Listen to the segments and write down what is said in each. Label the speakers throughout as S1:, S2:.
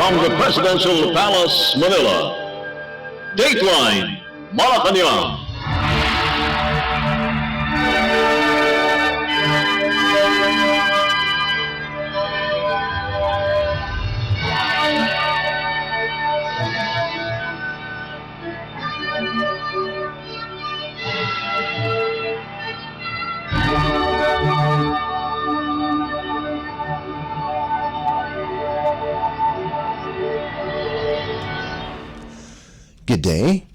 S1: From the Presidential Palace, Manila, Dateline Malacañang.
S2: Good day.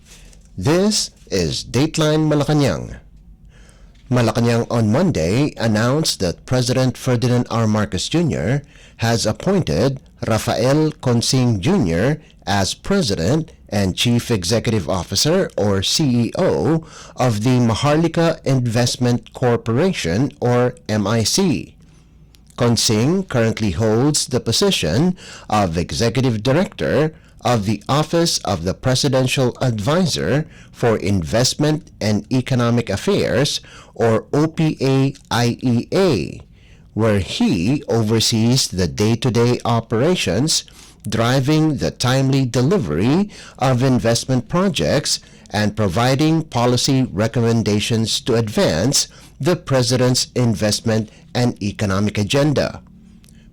S2: This is Dateline Malacañang. Malacañang on Monday announced that President Ferdinand R. Marcos Jr. has appointed Rafael Consing Jr. as President and Chief Executive Officer or CEO of the Maharlika Investment Corporation or MIC. Consing currently holds the position of Executive Director of the Office of the Presidential Advisor for Investment and Economic Affairs or OPA-IEA, where he oversees the day-to-day operations driving the timely delivery of investment projects and providing policy recommendations to advance the President's investment and economic agenda.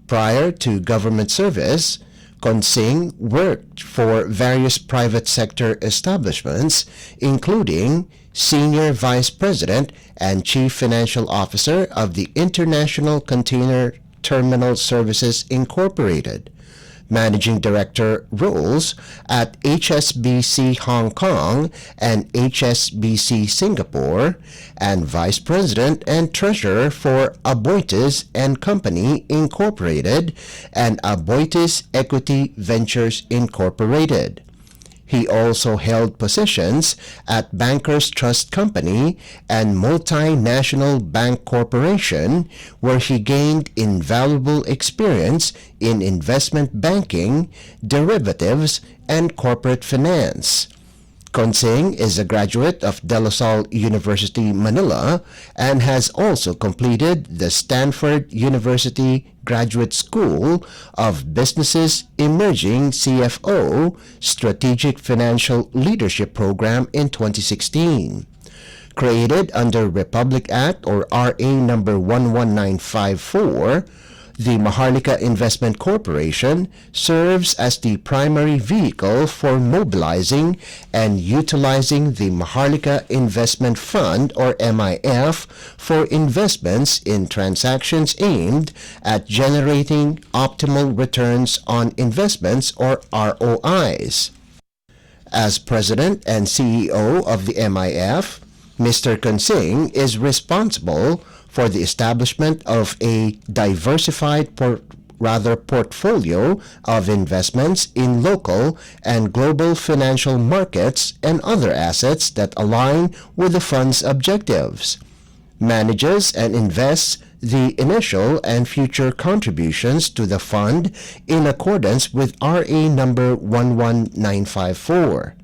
S2: Prior to government service, Consing worked for various private sector establishments, including Senior Vice President and Chief Financial Officer of the International Container Terminal Services Incorporated, Managing Director roles at HSBC Hong Kong and HSBC Singapore, and Vice President and Treasurer for Aboitiz and Company Incorporated and Aboitiz Equity Ventures Incorporated. He also held positions at Bankers Trust Company and Multinational Bank Corporation, where he gained invaluable experience in investment banking, derivatives, and corporate finance. Consing is a graduate of De La Salle University, Manila, and has also completed the Stanford University Graduate School of Business's Emerging CFO Strategic Financial Leadership Program in 2016. Created under Republic Act or RA number 11954, the Maharlika Investment Corporation serves as the primary vehicle for mobilizing and utilizing the Maharlika Investment Fund or MIF for investments in transactions aimed at generating optimal returns on investments or ROIs. As President and CEO of the MIF, Mr. Consing is responsible for the establishment of a diversified portfolio of investments in local and global financial markets and other assets that align with the fund's objectives, manages and invests the initial and future contributions to the fund in accordance with RA number 11954,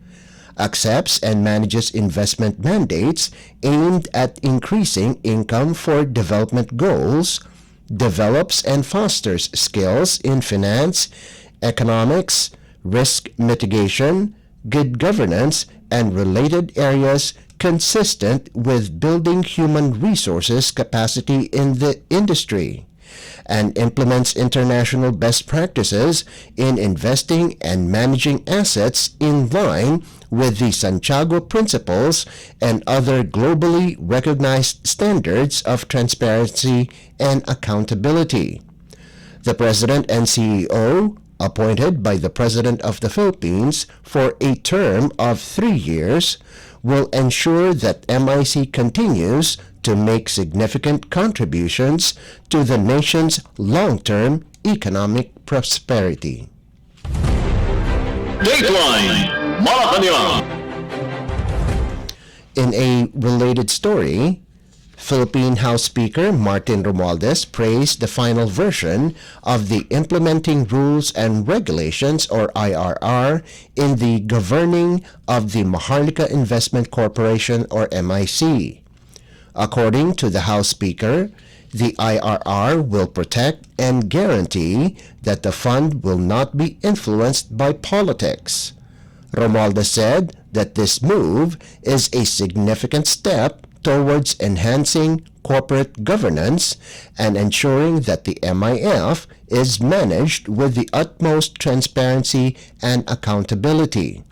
S2: accepts and manages investment mandates aimed at increasing income for development goals, develops and fosters skills in finance, economics, risk mitigation, good governance, and related areas consistent with building human resources capacity in the industry, and implements international best practices in investing and managing assets in line with the Santiago Principles and other globally recognized standards of transparency and accountability. The President and CEO, appointed by the President of the Philippines for a term of 3 years, will ensure that MIC continues to make significant contributions to the nation's long-term economic prosperity.
S1: Dateline Malacañang.
S2: In a related story, Philippine House Speaker Martin Romualdez praised the final version of the Implementing Rules and Regulations or IRR in the governing of the Maharlika Investment Corporation or MIC. According to the House Speaker, The IRR will protect and guarantee that the fund will not be influenced by politics. Romualdez said that this move is a significant step towards enhancing corporate governance and ensuring that the MIF is managed with the utmost transparency and accountability.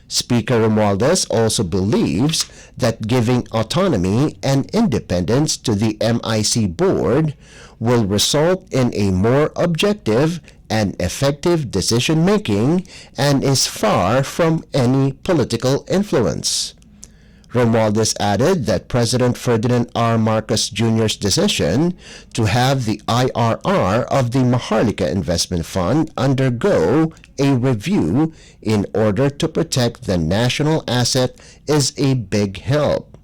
S2: Speaker Romualdez also believes that giving autonomy and independence to the MIC board will result in a more objective and effective decision-making and is far from any political influence. Romualdez added that President Ferdinand R. Marcos Jr.'s decision to have the IRR of the Maharlika Investment Fund undergo a review in order to protect the national asset is a big help.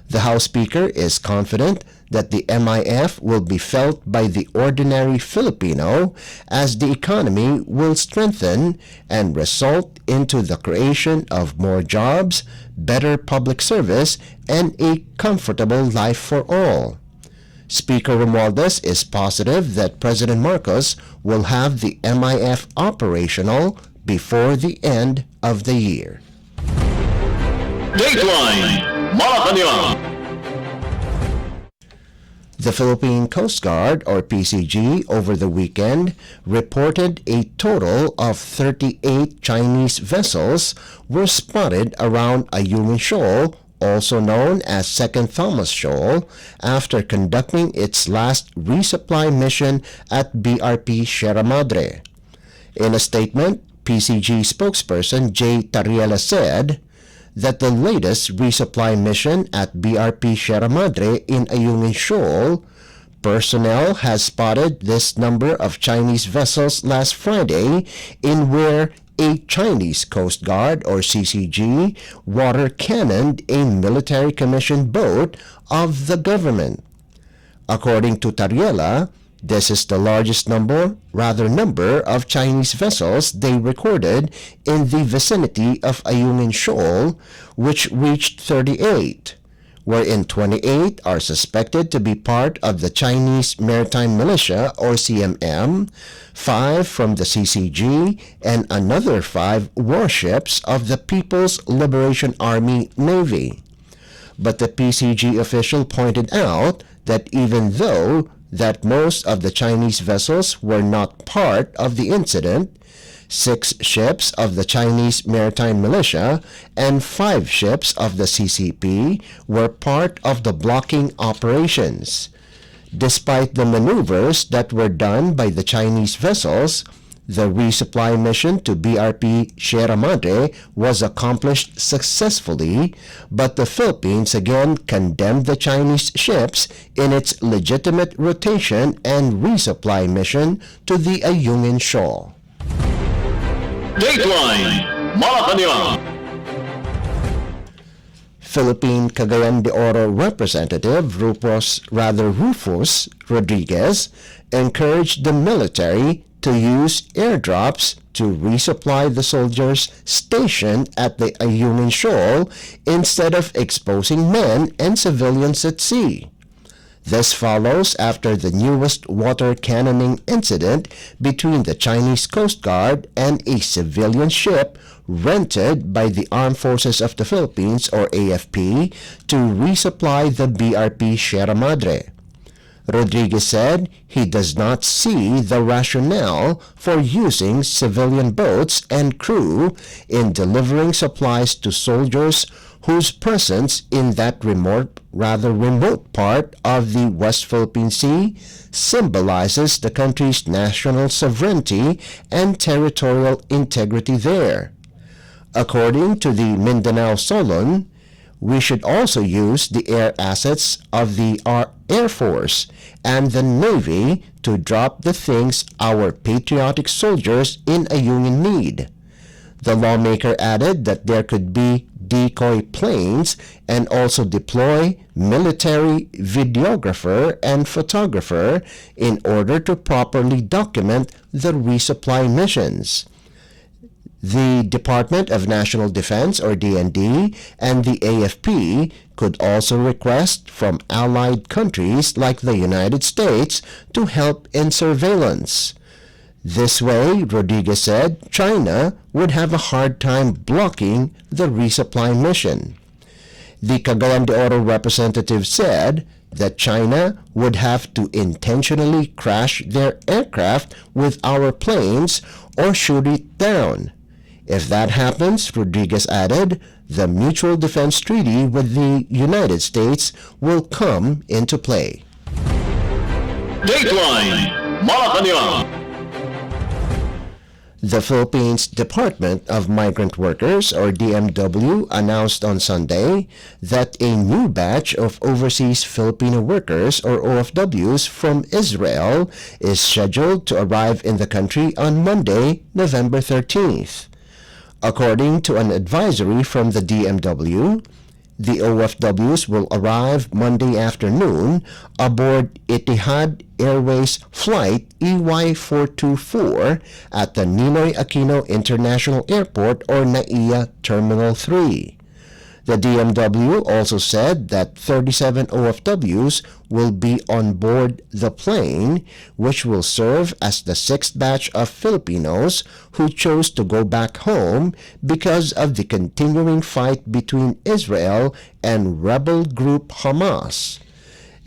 S2: The House Speaker is confident that the MIF will be felt by the ordinary Filipino as the economy will strengthen and result into the creation of more jobs, better public service, and a comfortable life for all. Speaker Romualdez is positive that President Marcos will have the MIF operational before the end of the year.
S1: Dateline Malacañang.
S2: The Philippine Coast Guard, or PCG, over the weekend reported a total of 38 Chinese vessels were spotted around Ayungin Shoal, also known as Second Thomas Shoal, after conducting its last resupply mission at BRP Sierra Madre. In a statement, PCG spokesperson J. Tariela said that the latest resupply mission at BRP Sierra Madre in Ayungin Shoal, personnel has spotted this number of Chinese vessels last Friday in where a Chinese Coast Guard or CCG water cannoned a military commissioned boat of the government. According to Tariela, this is the largest number of Chinese vessels they recorded in the vicinity of Ayungin Shoal, which reached 38, wherein 28 are suspected to be part of the Chinese Maritime Militia or CMM, 5 from the CCG, and another 5 warships of the People's Liberation Army Navy. But the PCG official pointed out that even though that most of the Chinese vessels were not part of the incident, 6 ships of the Chinese Maritime Militia and 5 ships of the CCP were part of the blocking operations. Despite the maneuvers that were done by the Chinese vessels, the resupply mission to BRP Sierra Madre was accomplished successfully, but the Philippines again condemned the Chinese ships in its legitimate rotation and resupply mission to the Ayungin Shoal.
S1: Dateline Malacañang.
S2: Philippine Cagayan de Oro Representative Rufus Rodriguez encouraged the military to use airdrops to resupply the soldiers stationed at the Ayungin Shoal instead of exposing men and civilians at sea. This follows after the newest water cannoning incident between the Chinese Coast Guard and a civilian ship rented by the Armed Forces of the Philippines, or AFP, to resupply the BRP Sierra Madre. Rodriguez said he does not see the rationale for using civilian boats and crew in delivering supplies to soldiers whose presence in that rather remote part of the West Philippine Sea symbolizes the country's national sovereignty and territorial integrity there. According to the Mindanao Solon, we should also use the air assets of the Air Force and the Navy to drop the things our patriotic soldiers in Ayungin need. The lawmaker added that there could be decoy planes and also deploy military videographer and photographer in order to properly document the resupply missions. The Department of National Defense, or DND, and the AFP could also request from allied countries like the United States to help in surveillance. This way, Rodriguez said, China would have a hard time blocking the resupply mission. The Cagayan de Oro representative said that China would have to intentionally crash their aircraft with our planes or shoot it down. If that happens, Rodriguez added, the Mutual Defense Treaty with the United States will come into play.
S1: Dateline Malacañang.
S2: The Philippines Department of Migrant Workers, or DMW, announced on Sunday that a new batch of overseas Filipino workers, or OFWs, from Israel is scheduled to arrive in the country on Monday, November 13th. According to an advisory from the DMW, the OFWs will arrive Monday afternoon aboard Etihad Airways Flight EY424 at the Ninoy Aquino International Airport, or NAIA Terminal 3. The DMW also said that 37 OFWs will be on board the plane, which will serve as the sixth batch of Filipinos who chose to go back home because of the continuing fight between Israel and rebel group Hamas.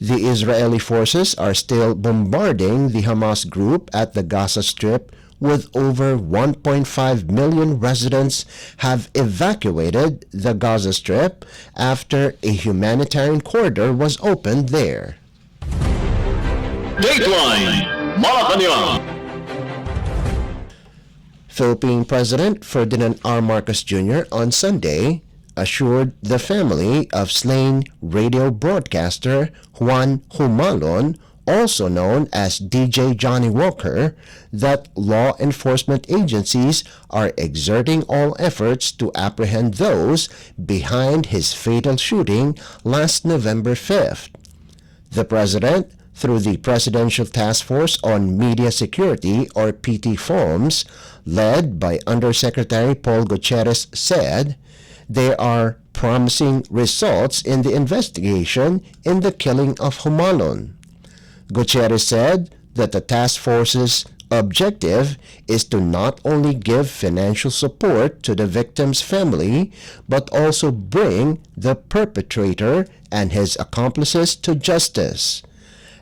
S2: The Israeli forces are still bombarding the Hamas group at the Gaza Strip, with over 1.5 million residents have evacuated the Gaza Strip after a humanitarian corridor was opened there.
S1: Dateline Malacañang.
S2: Philippine President Ferdinand R. Marcos Jr. on Sunday assured the family of slain radio broadcaster Juan Humalon, also known as DJ Johnny Walker, that law enforcement agencies are exerting all efforts to apprehend those behind his fatal shooting last November 5th. The President, through the Presidential Task Force on Media Security, or PT-FOMS, led by Undersecretary Paul Gutierrez, said there are promising results in the investigation in the killing of Humalon. Gutierrez said that the task force's objective is to not only give financial support to the victim's family, but also bring the perpetrator and his accomplices to justice.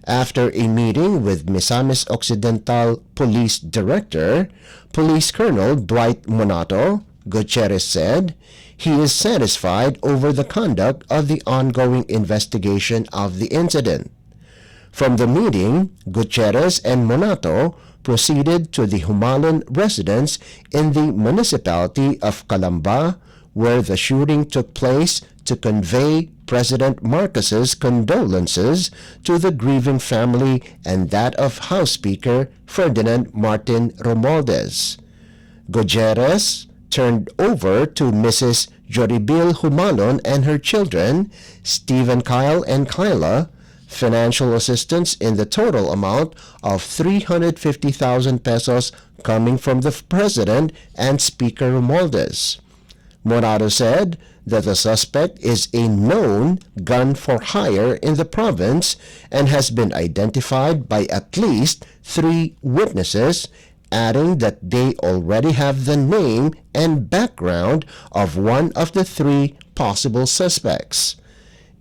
S2: After a meeting with Misamis Occidental Police Director, Police Colonel Dwight Monato, Gutierrez said he is satisfied over the conduct of the ongoing investigation of the incident. From the meeting, Gutierrez and Monato proceeded to the Humalon residence in the municipality of Calamba, where the shooting took place, to convey President Marcos's condolences to the grieving family and that of House Speaker Ferdinand Martin Romualdez. Gutierrez turned over to Mrs. Joribil Humalon and her children, Stephen Kyle and Kyla, financial assistance in the total amount of 350,000 pesos coming from the President and Speaker Romualdez. Monato said that the suspect is a known gun for hire in the province and has been identified by at least 3 witnesses, adding that they already have the name and background of one of the 3 possible suspects.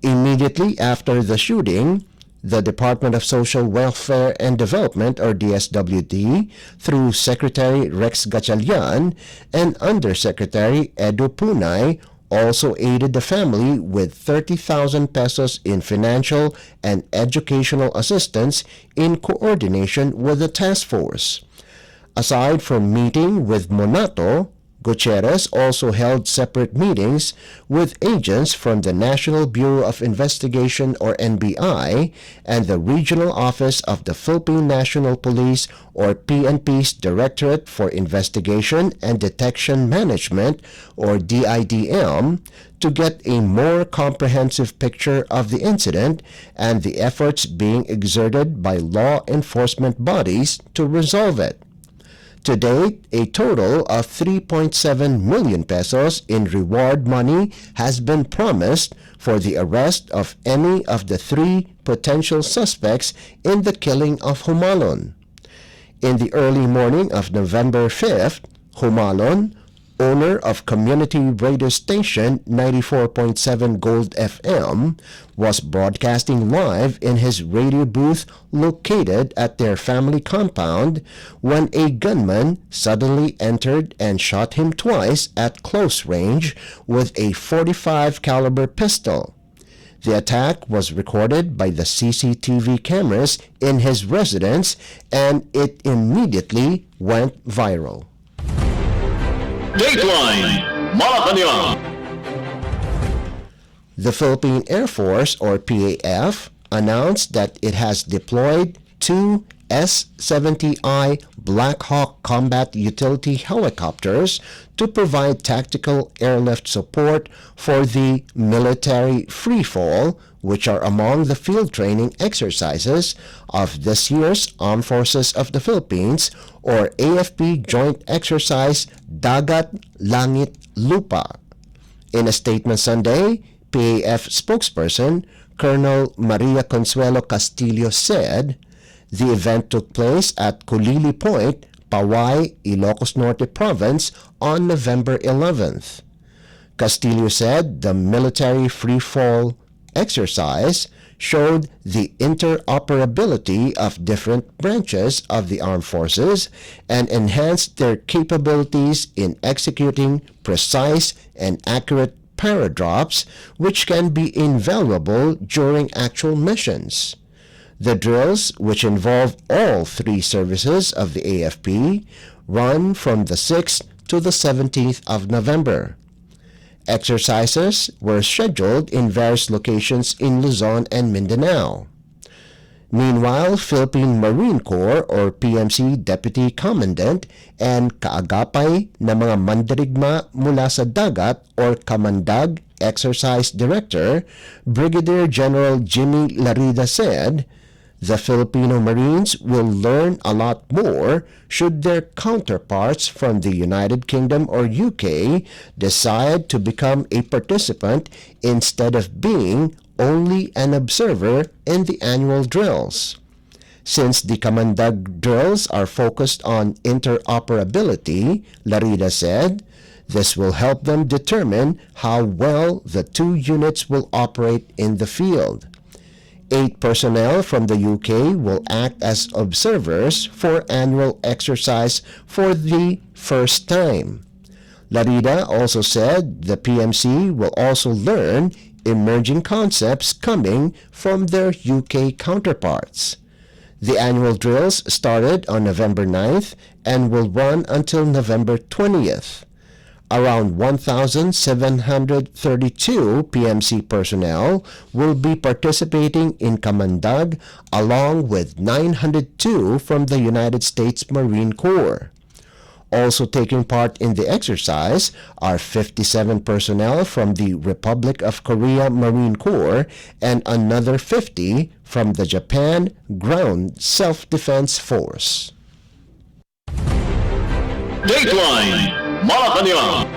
S2: Immediately after the shooting, the Department of Social Welfare and Development, or DSWD, through Secretary Rex Gatchalian and Undersecretary Edu Punay, also aided the family with 30,000 pesos in financial and educational assistance in coordination with the task force. Aside from meeting with Monato, Gutierrez also held separate meetings with agents from the National Bureau of Investigation, or NBI, and the Regional Office of the Philippine National Police, or PNP's Directorate for Investigation and Detection Management, or DIDM, to get a more comprehensive picture of the incident and the efforts being exerted by law enforcement bodies to resolve it. To date, a total of 3.7 million pesos in reward money has been promised for the arrest of any of the 3 potential suspects in the killing of Humalon. In the early morning of November 5th, Humalon, owner of community radio station 94.7 Gold FM, was broadcasting live in his radio booth located at their family compound when a gunman suddenly entered and shot him twice at close range with a .45 caliber pistol. The attack was recorded by the CCTV cameras in his residence and it immediately went viral.
S1: Dateline Malacañang.
S2: The Philippine Air Force, or PAF, announced that it has deployed 2 S-70I Black Hawk combat utility helicopters to provide tactical airlift support for the military freefall, which are among the field training exercises of this year's Armed Forces of the Philippines, or AFP Joint Exercise Dagat Langit Lupa. In a statement Sunday, PAF spokesperson Colonel Maria Consuelo Castillo said, the event took place at Kulili Point, Paway, Ilocos Norte Province on November 11th. Castillo said the military freefall exercise showed the interoperability of different branches of the armed forces and enhanced their capabilities in executing precise and accurate paradrops, which can be invaluable during actual missions. The drills, which involve all 3 services of the AFP, run from the 6th to the 17th of November. Exercises were scheduled in various locations in Luzon and Mindanao. Meanwhile, Philippine Marine Corps or PMC Deputy Commandant and kaagapay na mga mandirigma mula sa dagat or Kamandag Exercise Director, Brigadier General Jimmy Larida said, the Filipino Marines will learn a lot more should their counterparts from the United Kingdom or UK decide to become a participant instead of being only an observer in the annual drills. Since the Kamandag drills are focused on interoperability, Larida said, this will help them determine how well the 2 units will operate in the field. 8 personnel from the UK will act as observers for annual exercise for the first time. Larida also said the PMC will also learn emerging concepts coming from their UK counterparts. The annual drills started on November 9th and will run until November 20th. Around 1,732 PMC personnel will be participating in Kamandag along with 902 from the United States Marine Corps. Also taking part in the exercise are 57 personnel from the Republic of Korea Marine Corps and another 50 from the Japan Ground Self-Defense Force.
S1: Dateline Malacañang.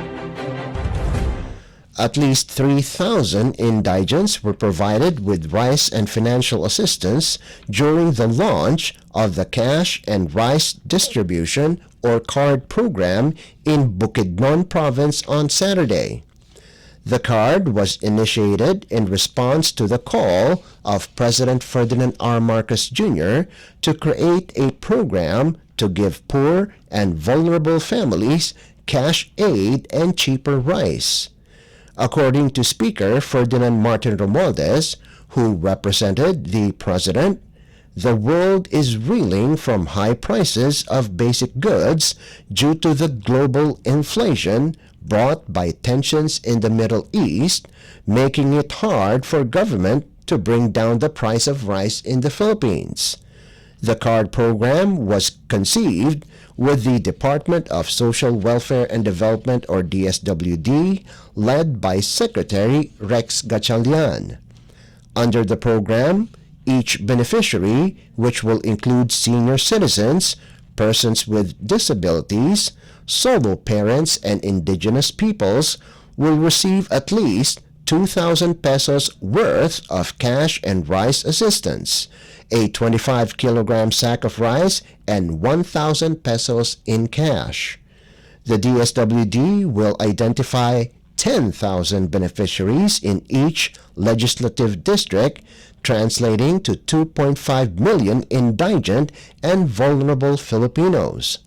S2: At least 3,000 indigents were provided with rice and financial assistance during the launch of the Cash and Rice Distribution or CARD program in Bukidnon Province on Saturday. The CARD was initiated in response to the call of President Ferdinand R. Marcos Jr. to create a program to give poor and vulnerable families cash aid and cheaper rice. According to Speaker Ferdinand Martin Romualdez, who represented the President, the world is reeling from high prices of basic goods due to the global inflation brought by tensions in the Middle East, making it hard for government to bring down the price of rice in the Philippines. The CARD program was conceived with the Department of Social Welfare and Development or DSWD, led by Secretary Rex Gatchalian. Under the program, each beneficiary, which will include senior citizens, persons with disabilities, solo parents, and indigenous peoples will receive at least 2,000 pesos worth of cash and rice assistance, a 25-kilogram sack of rice, and 1,000 pesos in cash. The DSWD will identify 10,000 beneficiaries in each legislative district, translating to 2.5 million indigent and vulnerable Filipinos.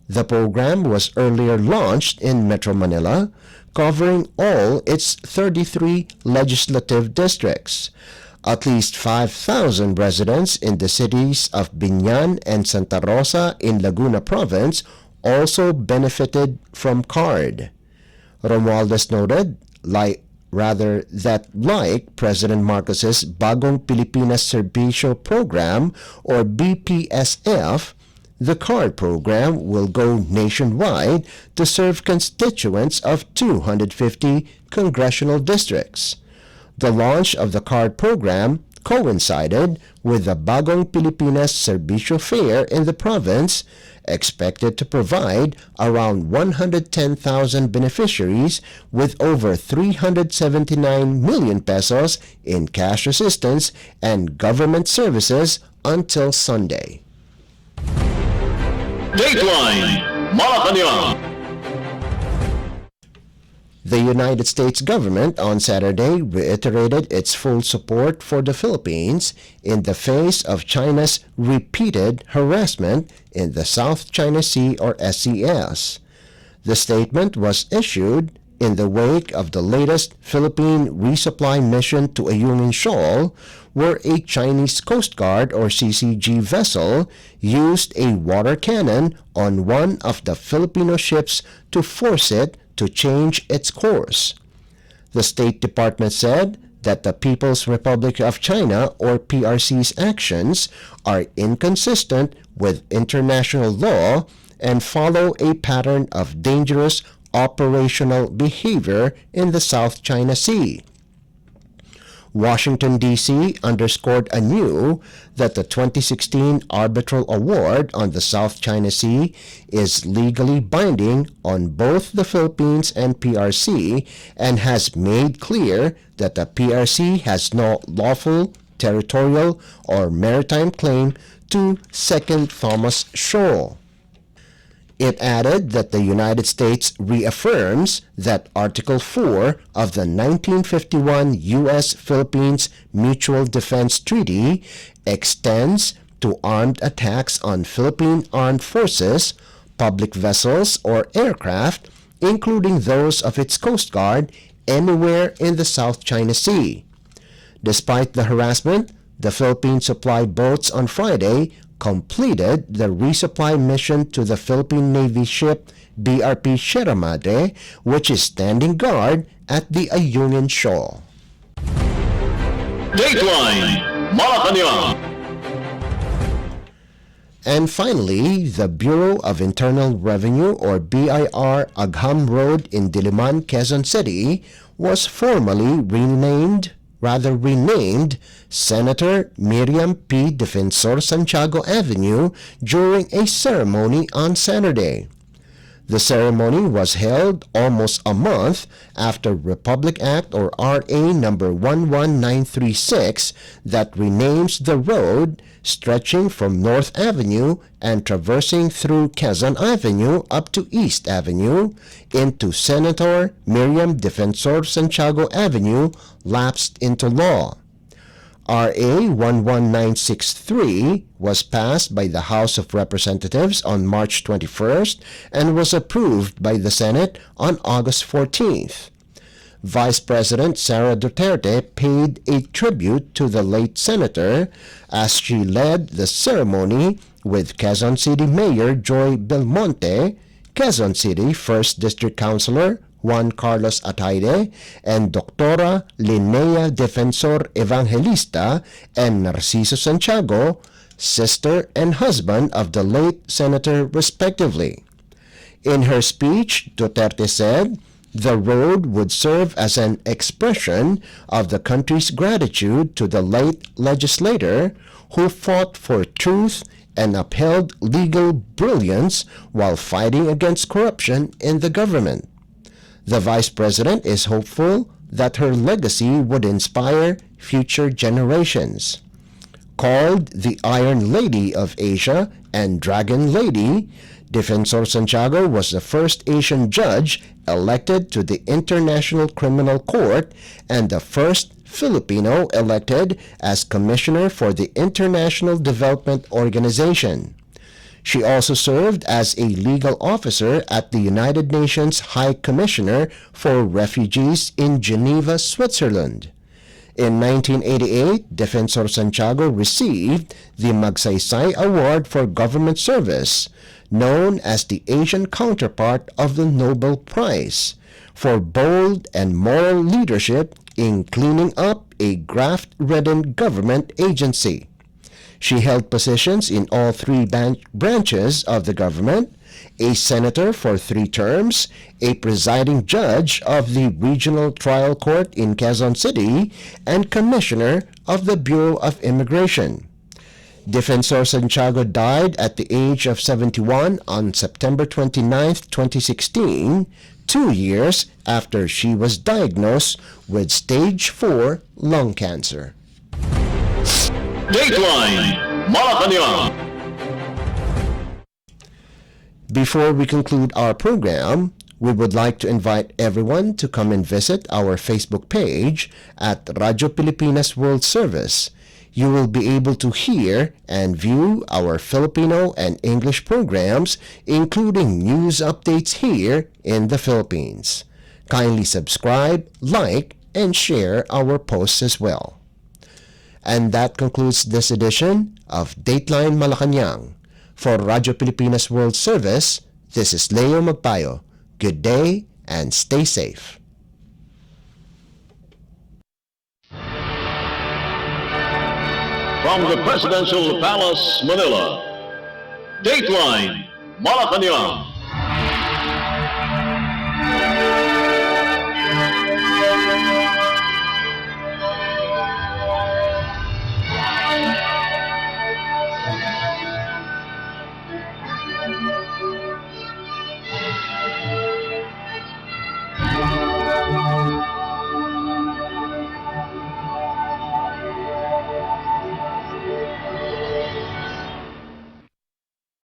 S2: The program was earlier launched in Metro Manila, covering all its 33 legislative districts. At least 5,000 residents in the cities of Biñan and Santa Rosa in Laguna Province also benefited from CARD. Romualdez noted, that like President Marcos's Bagong Pilipinas Serbisyo Program or BPSF, the CARD program will go nationwide to serve constituents of 250 congressional districts. The launch of the CARD program coincided with the Bagong Pilipinas Serbisyo Fair in the province, expected to provide around 110,000 beneficiaries with over 379 million pesos in cash assistance and government services until Sunday.
S1: Dateline Malacañang.
S2: The United States government on Saturday reiterated its full support for the Philippines in the face of China's repeated harassment in the South China Sea or SCS. The statement was issued in the wake of the latest Philippine resupply mission to Ayungin Shoal, where a Chinese Coast Guard or CCG vessel used a water cannon on one of the Filipino ships to force it to change its course. The State Department said that the People's Republic of China or PRC's actions are inconsistent with international law and follow a pattern of dangerous operational behavior in the South China Sea. Washington, D.C. underscored anew that the 2016 Arbitral Award on the South China Sea is legally binding on both the Philippines and PRC and has made clear that the PRC has no lawful, territorial, or maritime claim to Second Thomas Shoal. It added that the United States reaffirms that Article 4 of the 1951 U.S.-Philippines Mutual Defense Treaty extends to armed attacks on Philippine armed forces, public vessels, or aircraft, including those of its Coast Guard, anywhere in the South China Sea. Despite the harassment, the Philippine supply boats on Friday completed the resupply mission to the Philippine Navy ship BRP Sierra Madre, which is standing guard at the Ayungin Shoal.
S1: Dateline Malacañang.
S2: And finally, the Bureau of Internal Revenue or BIR Agham Road in Diliman, Quezon City was formally renamed Senator Miriam P. Defensor Santiago Avenue during a ceremony on Saturday. The ceremony was held almost a month after Republic Act or RA number 11936 that renames the road stretching from North Avenue and traversing through Quezon Avenue up to East Avenue into Senator Miriam Defensor Santiago Avenue lapsed into law. RA 11963 was passed by the House of Representatives on March 21st and was approved by the Senate on August 14th. Vice President Sara Duterte paid a tribute to the late senator as she led the ceremony with Quezon City Mayor Joy Belmonte, Quezon City 1st District Councilor Juan Carlos Ataide, and Doctora Linnea Defensor Evangelista and Narciso Santiago, sister and husband of the late senator respectively. In her speech, Duterte said, the road would serve as an expression of the country's gratitude to the late legislator who fought for truth and upheld legal brilliance while fighting against corruption in the government. The Vice President is hopeful that her legacy would inspire future generations. Called the Iron Lady of Asia and Dragon Lady, Defensor Santiago was the first Asian judge elected to the International Criminal Court and the first Filipino elected as Commissioner for the International Development Organization. She also served as a legal officer at the United Nations High Commissioner for Refugees in Geneva, Switzerland. In 1988, Defensor Santiago received the Magsaysay Award for Government Service, known as the Asian counterpart of the Nobel Prize, for bold and moral leadership in cleaning up a graft-ridden government agency. She held positions in all three branches of the government: a senator for 3 terms, a presiding judge of the Regional Trial Court in Quezon City, and commissioner of the Bureau of Immigration. Defensor Santiago died at the age of 71 on September 29, 2016, 2 years after she was diagnosed with stage 4 lung cancer.
S1: Dateline Malacañang.
S2: Before we conclude our program, we would like to invite everyone to come and visit our Facebook page at Radyo Pilipinas World Service. You will be able to hear and view our Filipino and English programs, including news updates here in the Philippines. Kindly subscribe, like, and share our posts as well. And that concludes this edition of Dateline Malacañang. For Radyo Pilipinas World Service, this is Leo Magpayo. Good day and stay safe.
S1: From the Presidential Palace, Manila, Dateline Malacañang.